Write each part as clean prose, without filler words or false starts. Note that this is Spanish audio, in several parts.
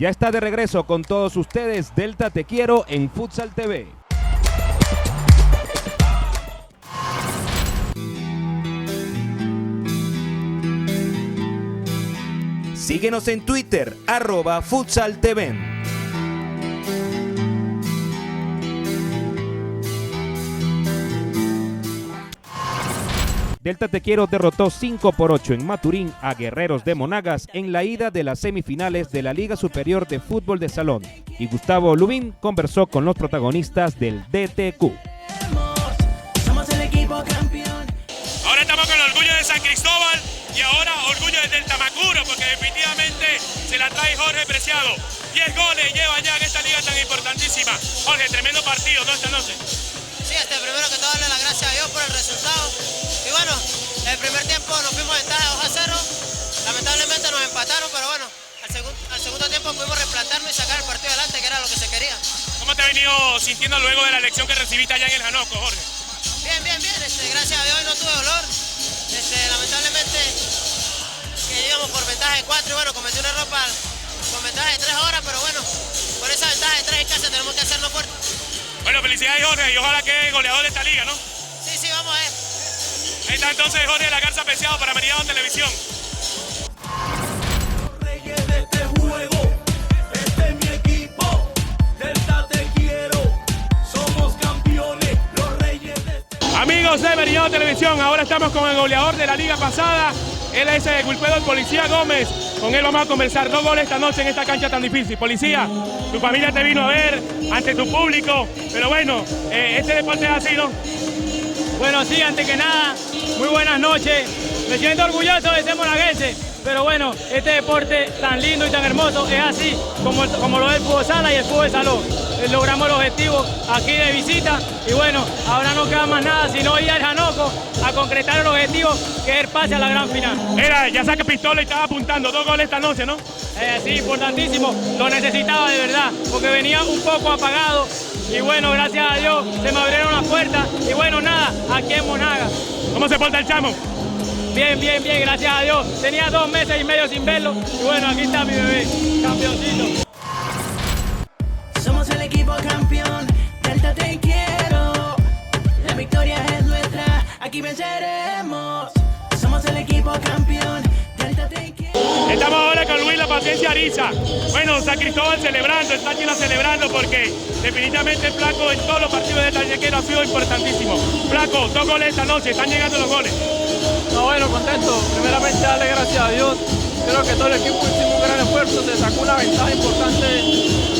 Ya está de regreso con todos ustedes Delta Te Quiero en Futsal TV. Síguenos en Twitter, @FutsalTV. Delta Te Quiero derrotó 5-8 en Maturín a Guerreros de Monagas en la ida de las semifinales de la Liga Superior de Fútbol de Salón. Y Gustavo Lubín conversó con los protagonistas del DTQ. Ahora estamos con el orgullo de San Cristóbal y ahora orgullo del Tamacuro, porque definitivamente se la trae Jorge Preciado. 10 goles lleva ya en esta liga tan importantísima. Jorge, tremendo partido, ¿no? Esta noche. Sí, primero que todo darle las gracias a Dios por el resultado. Y bueno, el primer tiempo nos fuimos de ventaja 2-0. Lamentablemente nos empataron, pero bueno, al segundo tiempo pudimos replantarnos y sacar el partido adelante, que era lo que se quería. ¿Cómo te has venido sintiendo luego de la elección que recibiste allá en el Janoco, Jorge? Bien. Gracias a Dios hoy no tuve dolor. Lamentablemente que íbamos por ventaja de 4 y bueno, cometí un error con ventaja de 3 horas, pero bueno, por esa ventaja de 3 en casa tenemos que hacernos fuertes. Bueno, felicidades Jorge y ojalá que goleador de esta liga, ¿no? Sí, vamos a ver. Ahí está entonces Jorge de la Garza Preciado para Meridiano Televisión. Los reyes de este juego, este es mi equipo, Delta Te Quiero, somos campeones, los reyes de este... Amigos de Meridiano Televisión, ahora estamos con el goleador de la liga pasada, él es Wilfredo el Policía Gómez. Con él vamos a conversar 2 goles esta noche en esta cancha tan difícil. Policía, tu familia te vino a ver ante tu público, pero bueno, este deporte es así, ¿no? Bueno, sí, antes que nada, muy buenas noches. Me siento orgulloso de ser monaguense, pero bueno, este deporte tan lindo y tan hermoso es así, como lo es el fútbol sala y el fútbol de salón. Logramos el objetivo aquí de visita y bueno, ahora no queda más nada sino ir al Janoco a concretar el objetivo, que es el pase a la gran final. Mira, ya saca pistola y estaba apuntando 2 goles esta noche, ¿no? Sí, importantísimo, lo necesitaba de verdad, porque venía un poco apagado y bueno, gracias a Dios se me abrieron las puertas y bueno, nada, aquí en Monagas. ¿Cómo se porta el chamo? Bien, gracias a Dios. Tenía 2 meses y medio sin verlo y bueno, aquí está mi bebé, campeoncito. Somos el equipo campeón, Delta Te Quiero, la victoria es nuestra, aquí venceremos. Somos el equipo campeón, Delta Te Quiero. Estamos ahora con Luis La Paciencia Ariza. Bueno, San Cristóbal celebrando, el Táchira celebrando porque definitivamente el Flaco en todos los partidos de Tallequero ha sido importantísimo. Flaco, 2 goles esta noche, están llegando los goles. No, bueno, contento. Primeramente darle gracias a Dios. Creo que todo el equipo hicimos un gran esfuerzo, se sacó una ventaja importante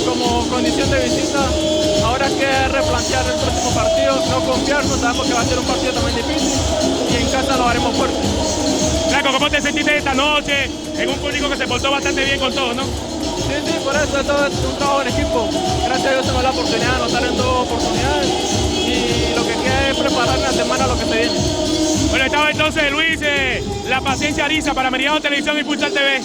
como condición de visita. Ahora hay que replantear el próximo partido, no confiarnos, sabemos que va a ser un partido también difícil y en casa lo haremos fuerte. Flaco, ¿cómo te sentiste esta noche en un público que se portó bastante bien con todos, no? Sí, por eso todo es un trabajo en equipo. Gracias a Dios tenemos la oportunidad de anotar en 2 oportunidades y lo que queda es preparar la semana lo que se viene. Bueno, estaba entonces Luis La Paciencia Ariza para Meridiano Televisión y Futsal TV.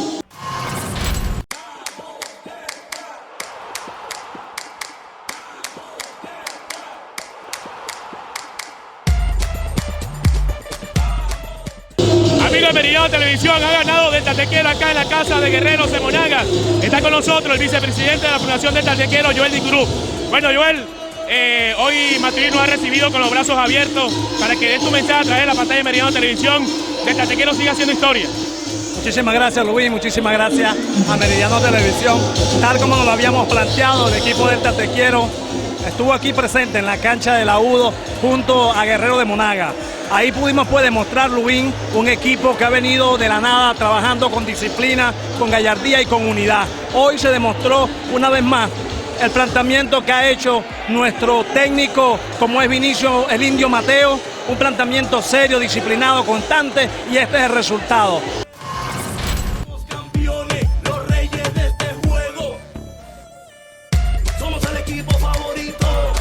Amigos de Meridiano Televisión, ha ganado Delta Te Quiero acá en la casa de Guerreros de Monagas. Está con nosotros el vicepresidente de la Fundación Delta Te Quiero, Joel Dicurú. Bueno, Joel, hoy Maturín nos ha recibido con los brazos abiertos para que des tu mensaje a través de la pantalla de Meridiano Televisión. Delta Te Quiero sigue haciendo historia. Muchísimas gracias, Luis, muchísimas gracias a Meridiano Televisión. Tal como nos lo habíamos planteado, el equipo Delta Te Quiero estuvo aquí presente en la cancha de la UDO junto a Guerrero de Monagas. Ahí pudimos demostrar, Luis, un equipo que ha venido de la nada trabajando con disciplina, con gallardía y con unidad. Hoy se demostró una vez más el planteamiento que ha hecho nuestro técnico, como es Vinicio el Indio Mateo, un planteamiento serio, disciplinado, constante, y este es el resultado. Somos campeones, los reyes de este juego, somos el equipo favorito,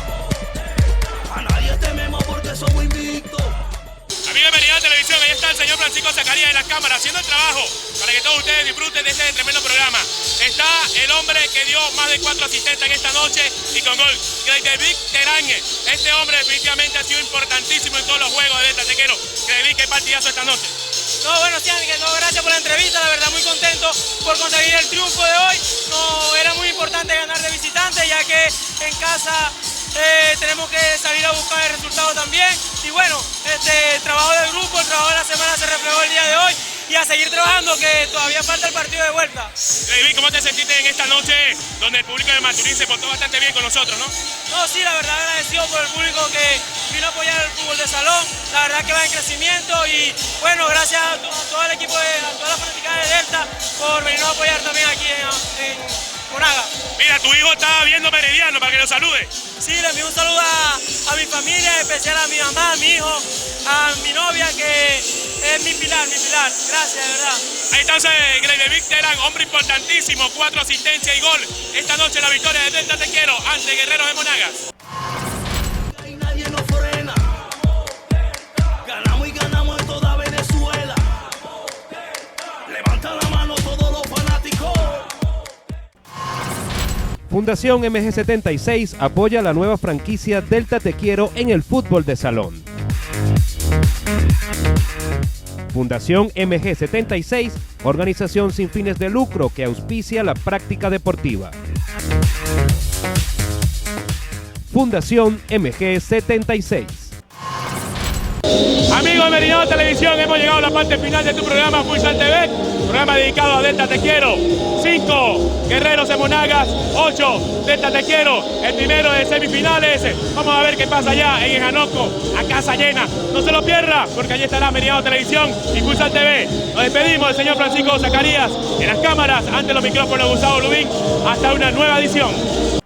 a nadie tememos porque somos invictos. Amigos de Meridiano Televisión, ahí está el señor Francisco Zacarías en las cámaras haciendo el trabajo para que todos ustedes disfruten de este tremendo programa. Está el hombre que dio más de 4 asistentes en esta noche y con gol, David Terañe. Este hombre definitivamente ha sido importantísimo en todos los juegos de Delta Te Quiero. David, qué partidazo esta noche. No, bueno, sí, Ángel, no, gracias por la entrevista, la verdad muy contento por conseguir el triunfo de hoy. No, era importante ganar de visitante, ya que en casa tenemos que salir a buscar el resultado también. Y bueno, el trabajo del grupo, el trabajo de la semana se reflejó el día de hoy. Y a seguir trabajando, que todavía falta el partido de vuelta. David, ¿cómo te sentiste en esta noche donde el público de Maturín se portó bastante bien con nosotros, no? No, sí, la verdad agradecido por el público que vino a apoyar el fútbol de salón. La verdad que va en crecimiento y bueno, gracias a todo el equipo, a toda la fanaticada de Delta por venirnos a apoyar también aquí en Monagas. Mira, tu hijo está viendo Meridiano para que lo salude. Sí, le envío un saludo a mi familia, en especial a mi mamá, a mi hijo, a mi novia, que es mi pilar, gracias, de verdad. Ahí está Greg David Terán, hombre importantísimo, 4 asistencias y gol. Esta noche la victoria de Delta Te Quiero ante Guerreros de Monagas. Y nadie nos frena. Ganamos y ganamos en toda Venezuela. Levanta la mano todos los fanáticos. Fundación MG76 apoya la nueva franquicia Delta Te Quiero en el fútbol de salón. Fundación MG76, organización sin fines de lucro que auspicia la práctica deportiva. Fundación MG76. Amigos de Meridiano Televisión, hemos llegado a la parte final de tu programa Futsal TV, programa dedicado a Delta Te Quiero. 5 Guerreros de Monagas, 8 Delta Te Quiero, el primero de semifinales. Vamos a ver qué pasa allá en Janoco, a casa llena. No se lo pierda, porque allí estará Meridiano Televisión y Futsal TV. Nos despedimos del señor Francisco Zacarías en las cámaras, ante los micrófonos de Gustavo Lubín. Hasta una nueva edición.